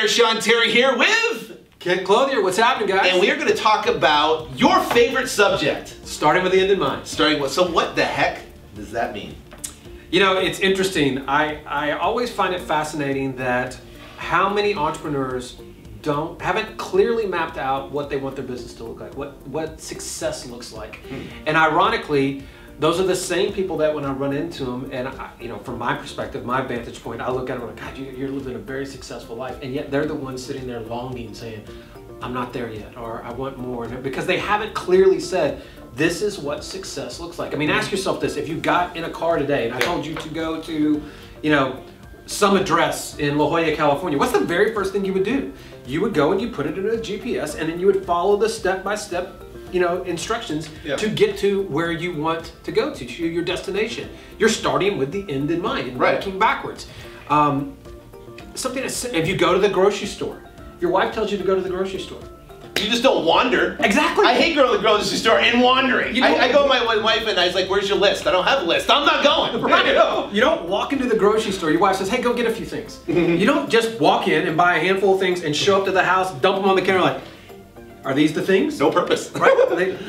there, Sean Terry here with Kent Clothier. What's happening, guys? And we are going to talk about your favorite subject. Starting with the end in mind. So what the heck does that mean? You know, it's interesting. I always find it fascinating that how many entrepreneurs haven't clearly mapped out what they want their business to look like, what success looks like. And ironically, those are the same people that when I run into them, and from my perspective, my vantage point, I look at them and I'm like, God, you're living a very successful life, and yet they're the ones sitting there longing, saying, I'm not there yet, or I want more, because they haven't clearly said, this is what success looks like. I mean, ask yourself this: if you got in a car today, and I told you to go to, some address in La Jolla, California, what's the very first thing you would do? You would go and you put it in a GPS, and then you would follow the step-by-step instructions to get to where you want to go to your destination. You're starting with the end in mind and working backwards. If you go to the grocery store, your wife tells you to go to the grocery store. You just don't wander. Exactly. I hate going to the grocery store and wandering. I go with my wife and I was like, where's your list? I don't have a list. I'm not going. Right. You don't walk into the grocery store. Your wife says, hey, go get a few things. You don't just walk in and buy a handful of things and show up to the house, dump them on the counter like, are these the things? No purpose. Right?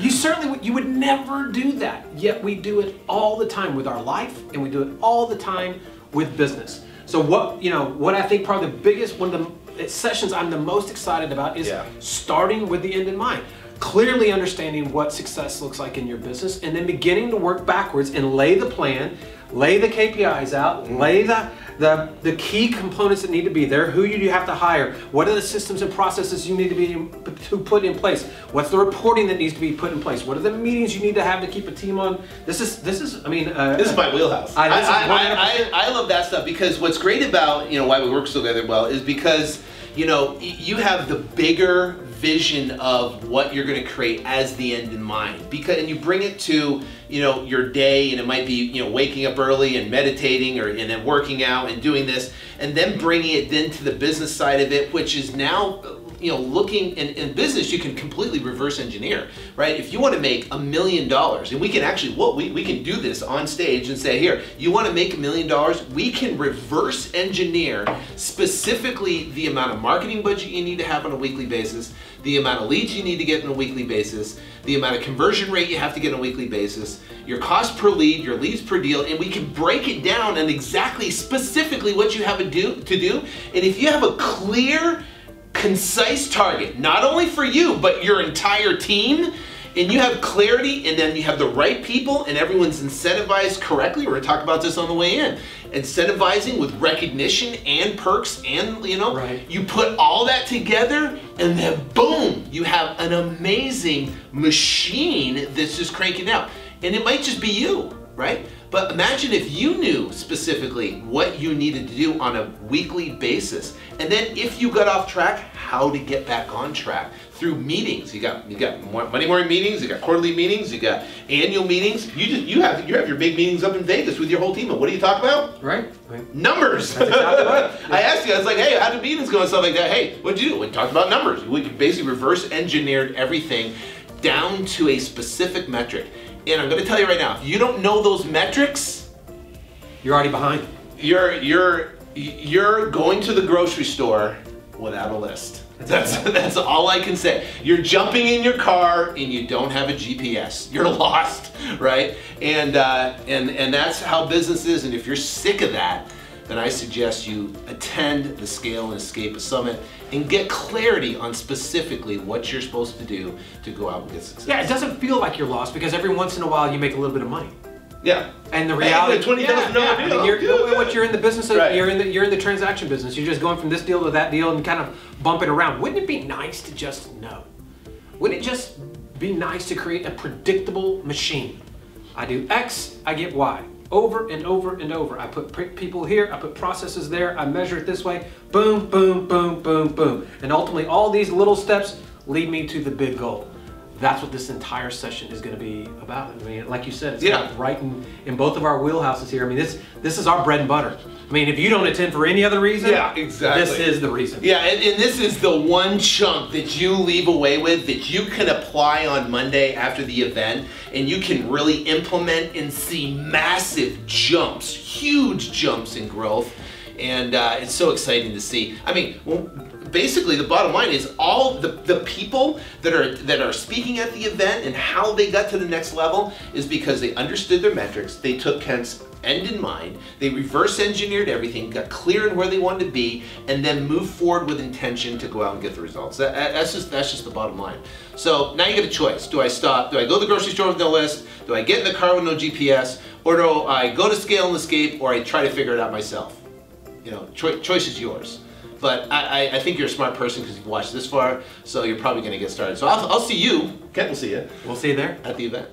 You would never do that. Yet we do it all the time with our life, and we do it all the time with business. So what I think probably the biggest, one of the sessions I'm the most excited about is starting with the end in mind. Clearly understanding what success looks like in your business, and then beginning to work backwards and lay the plan, lay the KPIs out, lay the key components that need to be there. Who do you have to hire? What are the systems and processes you need to put in place? What's the reporting that needs to be put in place? What are the meetings you need to have to keep a team on? This is my wheelhouse. I love that stuff, because what's great about why we work together well is because you have the bigger vision of what you're going to create as the end in mind, and you bring it to your day, and it might be waking up early and meditating, and then working out and doing this, and then bringing it then to the business side of it, which is now looking in business. You can completely reverse engineer, right? If you want to make $1 million, and we can actually, we can do this on stage and say, here, you want to make $1 million, we can reverse engineer specifically the amount of marketing budget you need to have on a weekly basis, the amount of leads you need to get on a weekly basis, the amount of conversion rate you have to get on a weekly basis, your cost per lead, your leads per deal, and we can break it down and exactly, specifically what you have to do. And if you have a clear, concise target, not only for you, but your entire team, and you have clarity, and then you have the right people, and everyone's incentivized correctly. We're gonna talk about this on the way in. Incentivizing with recognition and perks, and you put all that together, and then boom, you have an amazing machine that's just cranking out. And it might just be you, right? But imagine if you knew specifically what you needed to do on a weekly basis, and then if you got off track, how to get back on track through meetings. You got Monday morning meetings, you got quarterly meetings, you got annual meetings. You have your big meetings up in Vegas with your whole team. And what do you talk about? Right. Numbers. That's exactly right. I asked you, I was like, hey, how do meetings go and stuff like that? Hey, what'd you do? We talked about numbers. We basically reverse engineered everything down to a specific metric. And I'm going to tell you right now, if you don't know those metrics, you're already behind. You're going to the grocery store without a list. That's all I can say. You're jumping in your car and you don't have a GPS. You're lost, right? And that's how business is. And if you're sick of that, then I suggest you attend the Scale and Escape Summit and get clarity on specifically what you're supposed to do to go out and get success. Yeah, it doesn't feel like you're lost, because every once in a while you make a little bit of money. Yeah. And the reality, you're in the business of, right. you're in the transaction business. You're just going from this deal to that deal and kind of bumping around. Wouldn't it be nice to just know? Wouldn't it just be nice to create a predictable machine? I do X, I get Y. Over and over and over. I put people here, I put processes there, I measure it this way, boom, boom, boom, boom, boom. And ultimately all these little steps lead me to the big goal. That's what this entire session is going to be about. I mean, like you said, it's kind of right in both of our wheelhouses here. I mean, this is our bread and butter. I mean, if you don't attend for any other reason, exactly. This is the reason. Yeah, and this is the one chunk that you leave away with that you can apply on Monday after the event, and you can really implement and see massive jumps, huge jumps in growth. And it's so exciting to see. I mean, well, basically the bottom line is all the people that are speaking at the event and how they got to the next level is because they understood their metrics, they took Kent's end in mind, they reverse engineered everything, got clear on where they wanted to be, and then moved forward with intention to go out and get the results. That's just the bottom line. So now you get a choice. Do I stop? Do I go to the grocery store with no list? Do I get in the car with no GPS? Or do I go to Scale and Escape, or I try to figure it out myself? You know, choice is yours. But I think you're a smart person because you've watched this far, so you're probably going to get started. So I'll see you. Kent will see you. We'll see you there at the event.